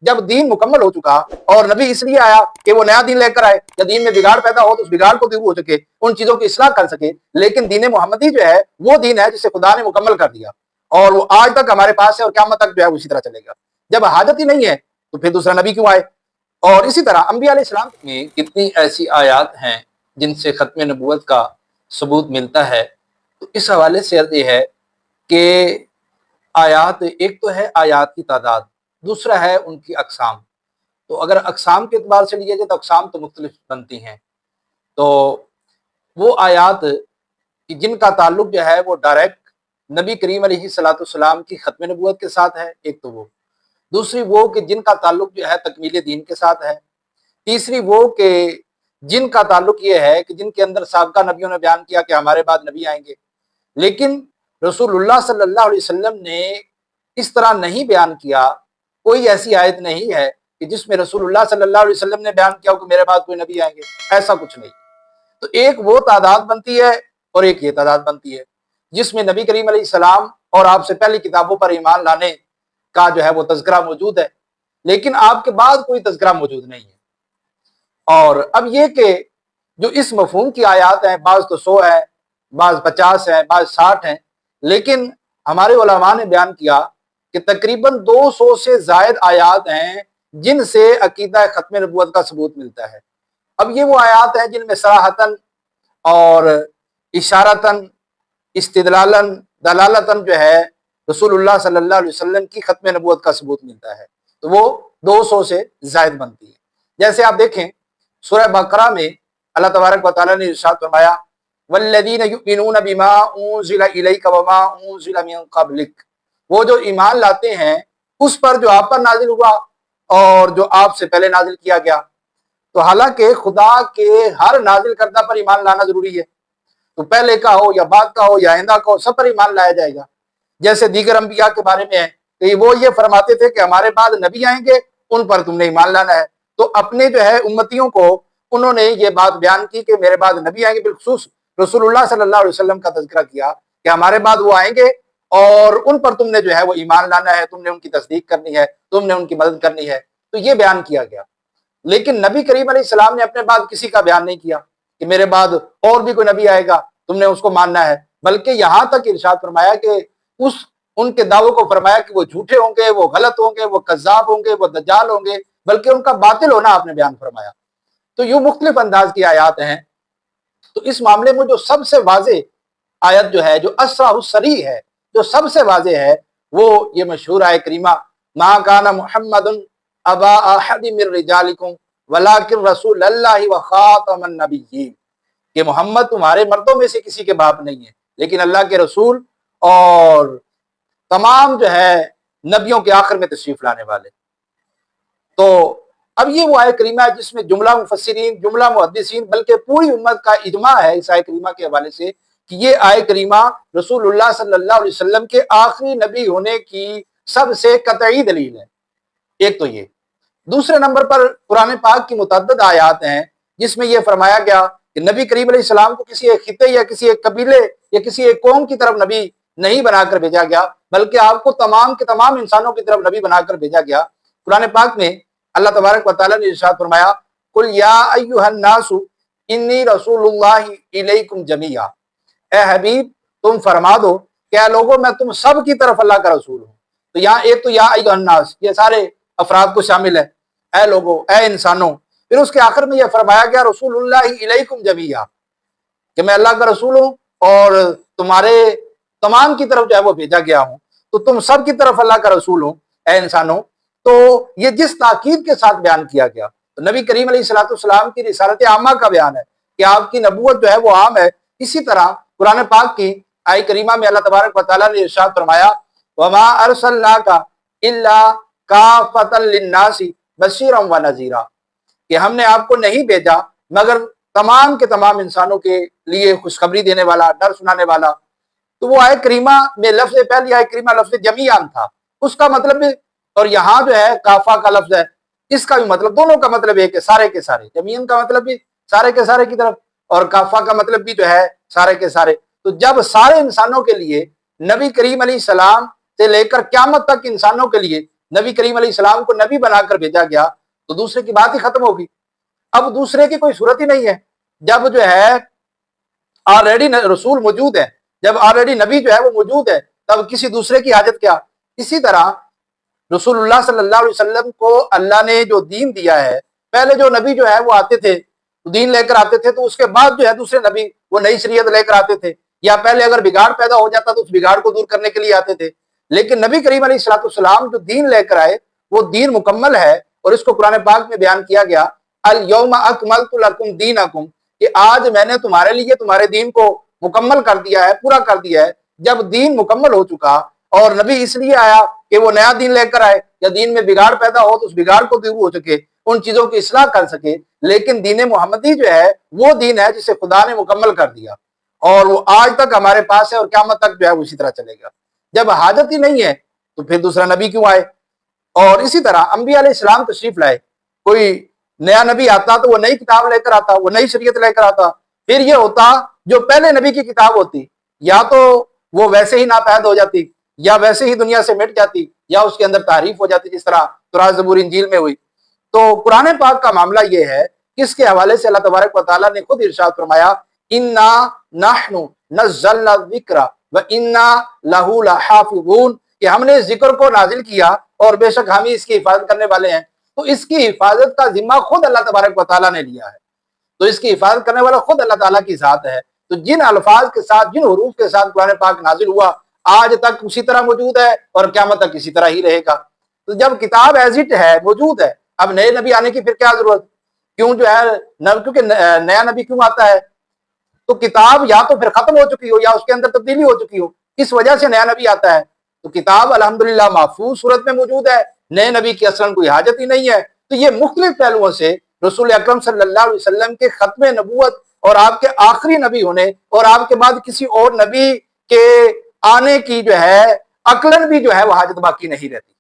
جب دین مکمل ہو چکا اور نبی اس لیے آیا کہ وہ نیا دین لے کر آئے، یا دین میں بگاڑ پیدا ہو تو اس بگاڑ کو دور ہو سکے، ان چیزوں کی اصلاح کر سکے، لیکن دین محمدی جو ہے وہ دین ہے جسے خدا نے مکمل کر دیا اور وہ آج تک ہمارے پاس ہے اور قیامت تک جو ہے اسی طرح چلے گا۔ جب حاجت ہی نہیں ہے تو پھر دوسرا نبی کیوں آئے؟ اور اسی طرح انبیاء علیہ السلام میں کتنی ایسی آیات ہیں جن سے ختم نبوت کا ثبوت ملتا ہے۔ تو اس حوالے سے عرض یہ ہے کہ آیات، ایک تو ہے آیات کی تعداد، دوسرا ہے ان کی اقسام۔ تو اگر اقسام کے اعتبار سے لیے جائے تو اقسام تو مختلف بنتی ہیں۔ تو وہ آیات جن کا تعلق جو ہے وہ ڈائریکٹ نبی کریم علیہ الصلوۃ والسلام کی ختم نبوت کے ساتھ ہے، ایک تو وہ، دوسری وہ کہ جن کا تعلق جو ہے تکمیل دین کے ساتھ ہے، تیسری وہ کہ جن کا تعلق یہ ہے کہ جن کے اندر سابقہ نبیوں نے بیان کیا کہ ہمارے بعد نبی آئیں گے، لیکن رسول اللہ صلی اللہ علیہ وسلم نے اس طرح نہیں بیان کیا۔ کوئی ایسی آیت نہیں ہے کہ جس میں رسول اللہ صلی اللہ علیہ وسلم نے بیان کیا ہو کہ میرے بعد کوئی نبی آئیں گے، ایسا کچھ نہیں۔ تو ایک وہ تعداد بنتی ہے اور ایک یہ تعداد بنتی ہے جس میں نبی کریم علیہ السلام اور آپ سے پہلی کتابوں پر ایمان لانے کا جو ہے وہ تذکرہ موجود ہے، لیکن آپ کے بعد کوئی تذکرہ موجود نہیں ہے۔ اور اب یہ کہ جو اس مفہوم کی آیات ہیں، بعض تو 100 ہے، بعض 50 ہیں، بعض 60 ہیں، لیکن ہمارے علماء نے بیان کیا کہ تقریباً 200 سے زائد آیات ہیں جن سے عقیدہ ختم نبوت کا ثبوت ملتا ہے۔ اب یہ وہ آیات ہیں جن میں صراحتاً اور اشارتاً، استدلالن، دلالتاً جو ہے رسول اللہ صلی اللہ علیہ وسلم کی ختم نبوت کا ثبوت ملتا ہے، تو وہ 200 سے زائد بنتی ہے۔ جیسے آپ دیکھیں سورہ بقرہ میں اللہ تبارک و تعالیٰ نے ارشاد فرمایا والذین یؤمنون بما انزل الیک وما انزل من قبلک، وہ جو ایمان لاتے ہیں اس پر جو آپ پر نازل ہوا اور جو آپ سے پہلے نازل کیا گیا۔ تو حالانکہ خدا کے ہر نازل کردہ پر ایمان لانا ضروری ہے، تو پہلے کا ہو یا بعد کا ہو یا آئندہ کا ہو، سب پر ایمان لایا جائے گا۔ جیسے دیگر انبیاء کے بارے میں ہے کہ وہ یہ فرماتے تھے کہ ہمارے بعد نبی آئیں گے، ان پر تم نے ایمان لانا ہے۔ تو اپنے جو ہے امتیوں کو انہوں نے یہ بات بیان کی کہ میرے بعد نبی آئیں گے، بالخصوص رسول اللہ صلی اللہ علیہ وسلم کا تذکرہ کیا کہ ہمارے بعد وہ آئیں گے اور ان پر تم نے جو ہے وہ ایمان لانا ہے، تم نے ان کی تصدیق کرنی ہے، تم نے ان کی مدد کرنی ہے۔ تو یہ بیان کیا گیا، لیکن نبی کریم علیہ السلام نے اپنے بعد کسی کا بیان نہیں کیا کہ میرے بعد اور بھی کوئی نبی آئے گا، تم نے اس کو ماننا ہے، بلکہ یہاں تک ارشاد فرمایا کہ ان کے دعووں کو فرمایا کہ وہ جھوٹے ہوں گے، وہ غلط ہوں گے، وہ کذاب ہوں گے، وہ دجال ہوں گے، بلکہ ان کا باطل ہونا آپ نے بیان فرمایا۔ تو یوں مختلف انداز کی آیات ہیں۔ تو اس معاملے میں جو سب سے واضح آیت جو ہے، جو اسرع الصریح ہے، جو سب سے واضح ہے، وہ یہ مشہور آیت کریمہ ما کان محمد ابا احد من رجالکم ولکن رسول اللہ وخاتم النبیین، کہ محمد تمہارے مردوں میں سے کسی کے باپ نہیں ہے لیکن اللہ کے رسول اور تمام جو ہے نبیوں کے آخر میں تشریف لانے والے۔ تو اب یہ وہ آیت کریمہ ہے جس میں جملہ مفسرین، جملہ محدثین، بلکہ پوری امت کا اجماع ہے اس آیت کریمہ کے حوالے سے کہ یہ آیت کریمہ رسول اللہ صلی اللہ علیہ وسلم کے آخری نبی ہونے کی سب سے قطعی دلیل ہے۔ ایک تو یہ۔ دوسرے نمبر پر قرآن پاک کی متعدد آیات ہیں جس میں یہ فرمایا گیا کہ نبی کریم علیہ السلام کو کسی ایک خطے یا کسی ایک قبیلے یا کسی ایک قوم کی طرف نبی نہیں بنا کر بھیجا گیا، بلکہ آپ کو تمام کے تمام انسانوں کی طرف نبی بنا کر بھیجا گیا۔ قرآن پاک میں اللہ تبارک و تعالیٰ نے ارشاد فرمایا قل یا ایھا الناس انی رسول اللہ الیکم جمیعا، اے حبیب تم فرما دو کہ اے لوگوں میں تم سب کی طرف اللہ کا رسول ہوں۔ تو یہاں ایک تو یا ایھا الناس، یہ سارے افراد کو شامل ہے، اے لوگوں، اے انسانوں۔ پھر اس کے آخر میں یہ فرمایا گیا رسول اللہ الیکم جمیعا، کہ میں اللہ کا رسول ہوں اور تمہارے تمام کی طرف جو ہے وہ بھیجا گیا ہوں، تو تم سب کی طرف اللہ کا رسول ہوں اے انسانوں۔ تو یہ جس تاکید کے ساتھ بیان کیا گیا، تو نبی کریم علیہ الصلوۃ والسلام کی رسالت عامہ کا بیان ہے کہ آپ کی نبوت جو ہے وہ عام ہے۔ اسی طرح قرآن پاک کی آیت کریمہ میں اللہ تبارک و تعالیٰ نے ارشاد فرمایا وما ارسلناک الا کافۃ للناس بشیرا ونذیرا، کہ ہم نے آپ کو نہیں بھیجا مگر تمام کے تمام انسانوں کے لیے خوشخبری دینے والا، ڈر سنانے والا۔ تو وہ آیت کریمہ میں لفظ پہلی آیت کریمہ لفظ جمیعاً تھا، اس کا مطلب بھی، اور یہاں جو ہے کافہ کا لفظ ہے، اس کا بھی مطلب، دونوں کا مطلب ہے کہ سارے کے سارے، جمیعاً کا مطلب بھی سارے کے سارے کی طرف، اور کافہ کا مطلب بھی جو ہے سارے کے سارے۔ تو جب سارے انسانوں کے لیے نبی کریم علیہ السلام سے لے کر قیامت تک انسانوں کے لیے نبی کریم علیہ السلام کو نبی بنا کر بھیجا گیا تو دوسرے کی بات ہی ختم ہوگی. اب دوسرے کی کوئی صورت ہی نہیں ہے. جب جو ہے آلریڈی رسول موجود ہے، جب آلریڈی نبی جو ہے وہ موجود ہے، تب کسی دوسرے کی حاجت کیا؟ اسی طرح رسول اللہ صلی اللہ علیہ وسلم کو اللہ نے جو دین دیا ہے، پہلے جو نبی جو ہے وہ آتے تھے دین لے کر آتے تھے، تو اس کے بعد جو ہے دوسرے نبی وہ نئی شریعت لے کر آتے تھے، یا پہلے اگر بگاڑ پیدا ہو جاتا تو اس بگاڑ کو دور کرنے کے لیے آتے تھے. لیکن نبی کریم علیہ الصلوۃ والسلام جو دین لے کر آئے وہ دین مکمل ہے، اور اس کو قرآن پاک میں بیان کیا گیا الیوم اکملت لکم دینکم، کہ آج میں نے تمہارے لیے تمہارے دین کو مکمل کر دیا ہے، پورا کر دیا ہے. جب دین مکمل ہو چکا اور نبی اس لیے آیا کہ وہ نیا دین لے کر آئے، یا دین میں بگاڑ پیدا ہو تو اس بگاڑ کو دور ہو سکے، ان چیزوں کی اصلاح کر سکے. لیکن دین محمدی جو ہے وہ دین ہے جسے خدا نے مکمل کر دیا، اور وہ آج تک ہمارے پاس ہے، اور قیامت تک جو ہے وہ اسی طرح چلے گا. جب حاجت ہی نہیں ہے تو پھر دوسرا نبی کیوں آئے؟ اور اسی طرح انبیاء علیہ السلام تشریف لائے، کوئی نیا نبی آتا تو وہ نئی کتاب لے کر آتا، وہ نئی شریعت لے کر آتا. پھر یہ ہوتا جو پہلے نبی کی کتاب ہوتی، یا تو وہ ویسے ہی ناپید ہو جاتی، یا ویسے ہی دنیا سے مٹ جاتی، یا اس کے اندر تحریف ہو جاتی، جس طرح تورات زبور انجیل میں ہوئی. تو قرآن پاک کا معاملہ یہ ہے کہ اس کے حوالے سے اللہ تبارک و تعالیٰ نے خود ارشاد فرمایا انا نحن نزلنا الذکر وانا لہ لحافظون، کہ ہم نے ذکر کو نازل کیا اور بے شک ہم ہی اس کی حفاظت کرنے والے ہیں. تو اس کی حفاظت کا ذمہ خود اللہ تبارک و تعالیٰ نے لیا ہے، تو اس کی حفاظت کرنے والا خود اللہ تعالیٰ کی ذات ہے. تو جن الفاظ کے ساتھ، جن حروف کے ساتھ قرآن پاک نازل ہوا، آج تک اسی طرح موجود ہے اور قیامت تک اسی طرح ہی رہے گا. تو جب کتاب ایز اٹ ہے، موجود ہے، اب نئے نبی آنے کی پھر کیا ضرورت؟ کیوں جو ہے کیونکہ نیا نبی کیوں آتا ہے؟ تو کتاب یا تو پھر ختم ہو چکی ہو یا اس کے اندر تبدیلی ہو چکی ہو، اس وجہ سے نیا نبی آتا ہے. تو کتاب الحمدللہ محفوظ صورت میں موجود ہے، نئے نبی کی اصلاً کوئی حاجت ہی نہیں ہے. تو یہ مختلف پہلوؤں سے رسول اکرم صلی اللہ علیہ وسلم کے ختم نبوت اور آپ کے آخری نبی ہونے اور آپ کے بعد کسی اور نبی کے آنے کی جو ہے عقلاً بھی جو ہے وہ حاجت باقی نہیں رہتی.